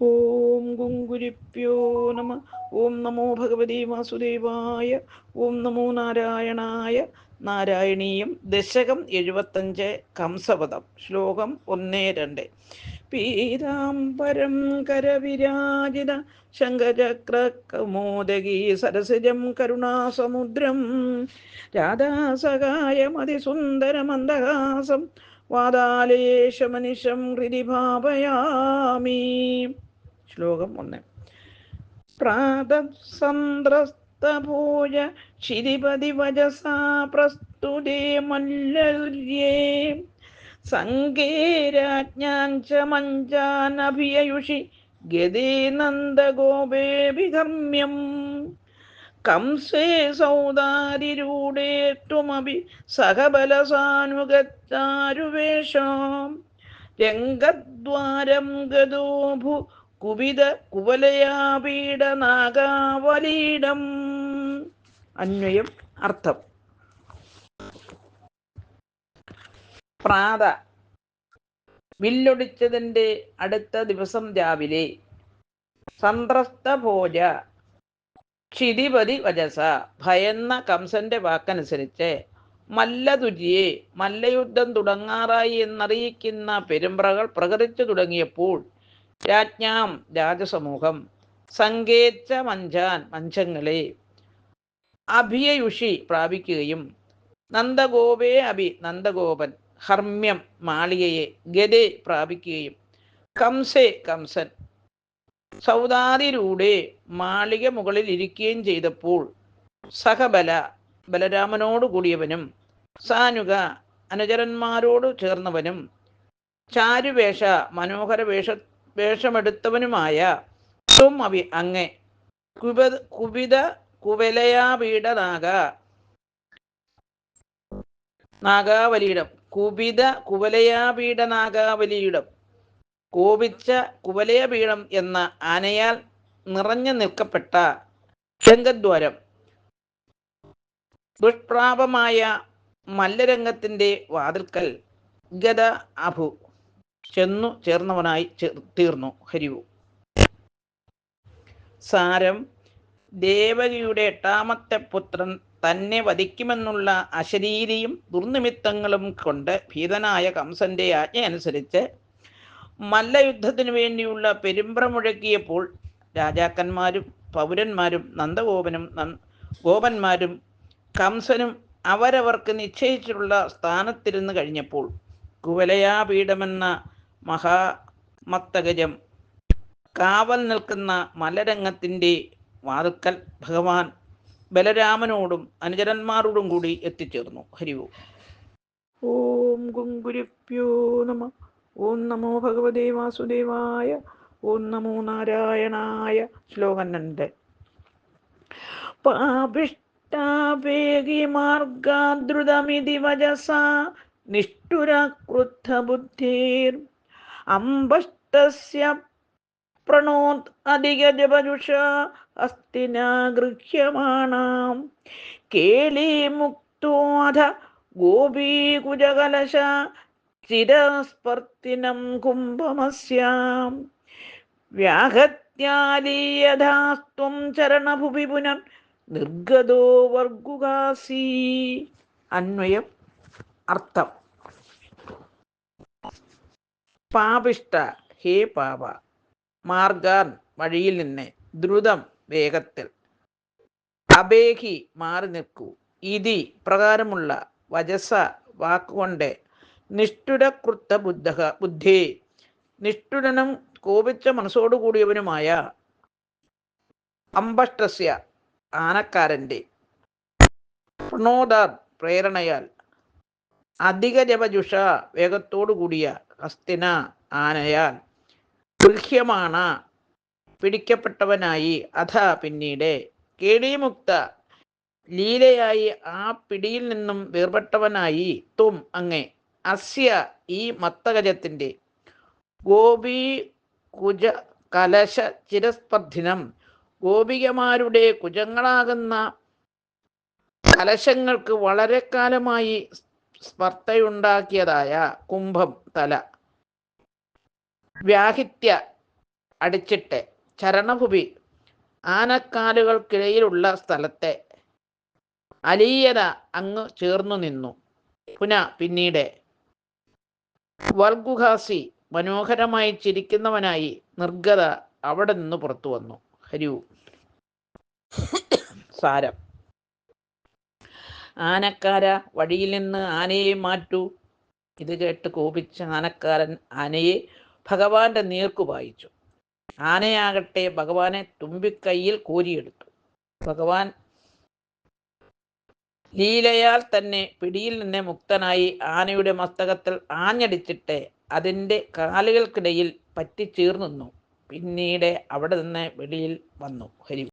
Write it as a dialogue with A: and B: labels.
A: ഓം ഗുങ്കുരിപ്യോ നമ. ഓം നമോ ഭഗവതി വാസുദേവായ. ഓം നമോ നാരായണായ. നാരായണീയം ദശകം 75 കംസപദം. ശ്ലോകം 1-2. പീതാംബരം കരവിരാജിത ശംഖചക്രകൗമോദഗീ സരസിജം കരുണാസമുദ്രം രാധാസഹായമതിസുന്ദരമന്ദഹാസം വാതാലേശമനിശം ഹൃദി ഭാവയാമി. ശ്ലോകം 1. പ്രാതസന്ദ്രസ്തഭോജ ശിരിപതി വജസാ പ്രസ്തുതേ മല്ലര്യേ സങ്കേരാജ്ഞാഞ്ച മഞ്ജാനഭിയയുഷി ഗതേ നന്ദഗോപേഭിഗമ്യം കംസേ സൗദാരിരൂഢേത്വമപി സഹബലസാനുഗച്ചാരുവേഷാം രംഗദ്വാരം ഗതോഭു കുപിത കുവലയാപീഡനാഗാവലീഡം. അന്വയം അർത്ഥം. പ്രാത വില്ലൊടിച്ചതിൻ്റെ അടുത്ത ദിവസം രാവിലെ, സന്ത്രസ്തഭോജ ക്ഷിതിപതി വജസ ഭയന്ന കംസന്റെ വാക്കനുസരിച്ച്, മല്ലതുര്യെ മല്ലയുദ്ധം തുടങ്ങാറായി എന്നറിയിക്കുന്ന പെരുമ്പ്രകൾ പ്രകടിച്ചു തുടങ്ങിയപ്പോൾ, രാജ്ഞാം രാജസമൂഹം, സങ്കേച്ച മഞ്ചാൻ മഞ്ചങ്ങളെ, അഭിയയുഷി പ്രാപിക്കുകയും, നന്ദഗോപേ അഭി നന്ദഗോപൻ ഹർമ്മ്യം മാളികയെ ഗതേ പ്രാപിക്കുകയും, കംസേ കംസൻ സൗദാതിരൂടെ മാളിക മുകളിൽ ഇരിക്കുകയും ചെയ്തപ്പോൾ, സഹബല ബലരാമനോട് കൂടിയവനും, സാനുക അനുചരന്മാരോട് ചേർന്നവനും, ചാരുവേഷ മനോഹര വേഷമെടുത്തവനുമായ ത്വം അഭി അങ്ങേ, കുപിത കുവലയാപീഡനാഗ നാഗാവലിയിടം കുപിത കുവലയാപീഡനാഗാവലിയിടം കോപിച്ച കുവലയപീഠം എന്ന ആനയാൽ നിറഞ്ഞു നിൽക്കപ്പെട്ട രംഗദ്വാരം, ദുഷ്പ്രാപമായ മല്ലരംഗത്തിൻ്റെ വാതിൽക്കൽ ഗത അഭു ചെന്നു ചേർന്നവനായി തീർന്നു. ഹരിവു. സാരം: ദേവകിയുടെ 8ാമത്തെ പുത്രൻ തന്നെ വധിക്കുമെന്നുള്ള അശരീരിയും ദുർനിമിത്തങ്ങളും കൊണ്ട് ഭീതനായ കംസന്റെ ആജ്ഞ അനുസരിച്ച് മല്ലയുദ്ധത്തിനു വേണ്ടിയുള്ള പെരുമ്പ്ര മുഴക്കിയപ്പോൾ, രാജാക്കന്മാരും പൗരന്മാരും നന്ദഗോപനും ഗോപന്മാരും കംസനും അവരവർക്ക് നിശ്ചയിച്ചിട്ടുള്ള സ്ഥാനത്തിരുന്ന് കഴിഞ്ഞപ്പോൾ, കുവലയാപീഠമെന്ന മഹാമത്തഗജം കാവൽ നിൽക്കുന്ന മല്ലരംഗത്തിൻ്റെ വാതുക്കൽ ഭഗവാൻ ബലരാമനോടും അനുചരന്മാരോടും കൂടി എത്തിച്ചേർന്നു. ഹരിവോ. ഓം ഗുങ്കുരിപ്യോ നമ. ഓം നമോ ഭഗവതേ വാസുദേവായ. ഓം നമോ നാരായണായ. ശ്ലോകം 2. പാപിഷ്ടാവേഗി മാർഗാദ്രുതമിതി വജസാ നിഷ്ഠുരക്രുദ്ധബുദ്ധിർ അംബഷ്ടസ്യ പ്രണോത് അധികജപജുഷ ഹസ്തിനാ ഗൃഹ്യമാണാം കേളീമുക്തോऽധ ഗോപീകുജകലശ ചിരസ്പർത്തിനം കുംഭമസ്യാം വ്യാഹത്യാലീയധാസ്ത്വം ചരണഭുവി പുനർ നിർഗതോ വർഗുകാസി. അന്വയം അർത്ഥം. പാപിഷ്ട ഹേ പാപ, മാർഗാൻ വഴിയിൽ നിന്ന്, ദ്രുതം വേഗത്തിൽ, അബേഹി മാറി നിൽക്കൂ, ഇതി പ്രകാരമുള്ള, വജസ വാക്കുകൊണ്ട്, നിഷ്ഠുരകൃത്ത ബുദ്ധി നിഷ്ഠുരനും കോപിച്ച മനസ്സോടുകൂടിയവനുമായ, അംബഷ്ടസ്യ ആനക്കാരൻ്റെ, പ്രണോദാർ പ്രേരണയാൽ, അധിക ജപജുഷ വേഗത്തോടു കൂടിയ, ഹസ്തിന ആനയാൽ, ഗൃഹ്യമാണ പിടിക്കപ്പെട്ടവനായി, അഥ പിന്നീട്, കേളീമുക്ത ലീലയായി ആ പിടിയിൽ നിന്നും വേർപെട്ടവനായി, തും അങ്ങേ, അസ്യ ഈ മത്തഗജത്തിൻ്റെ, ഗോപീ കുജ കലശ ചിരസ്പർദ്ധിനം ഗോപികമാരുടെ കുജങ്ങളാകുന്ന കലശങ്ങൾക്ക് വളരെ കാലമായി സ്പർദ്ധയുണ്ടാക്കിയതായ കുംഭം തല, വ്യാഹിത്യ അടിച്ചിട്ട് ചരണഭുവി ആനക്കാലുകൾക്കിടയിലുള്ള സ്ഥലത്തെ അലീയത അങ്ങ് ചേർന്നു നിന്നു. പിന്നീട് വർഗുഹാസി മനോഹരമായി ചിരിക്കുന്നവനായി നിർഗത അവിടെ നിന്ന് പുറത്തു വന്നു. ഹരിയു സാരം: ആനക്കാര, വഴിയിൽ നിന്ന് ആനയെ മാറ്റൂ. ഇത് കേട്ട് കോപിച്ച ആനക്കാരൻ ആനയെ ഭഗവാന്റെ നേർക്കു പായിച്ചു. ആനയാകട്ടെ ഭഗവാനെ തുമ്പിക്കൈയിൽ കോരിയെടുത്തു. ഭഗവാൻ ലീലയാൽ തന്നെ പിടിയിൽ നിന്ന് മുക്തനായി ആനയുടെ മസ്തകത്തിൽ ആഞ്ഞടിച്ചിട്ട് അതിൻ്റെ കാലുകൾക്കിടയിൽ പറ്റിച്ചേർന്നു. പിന്നീട് അവിടെ നിന്ന് വെളിയിൽ വന്നു. ഹരി.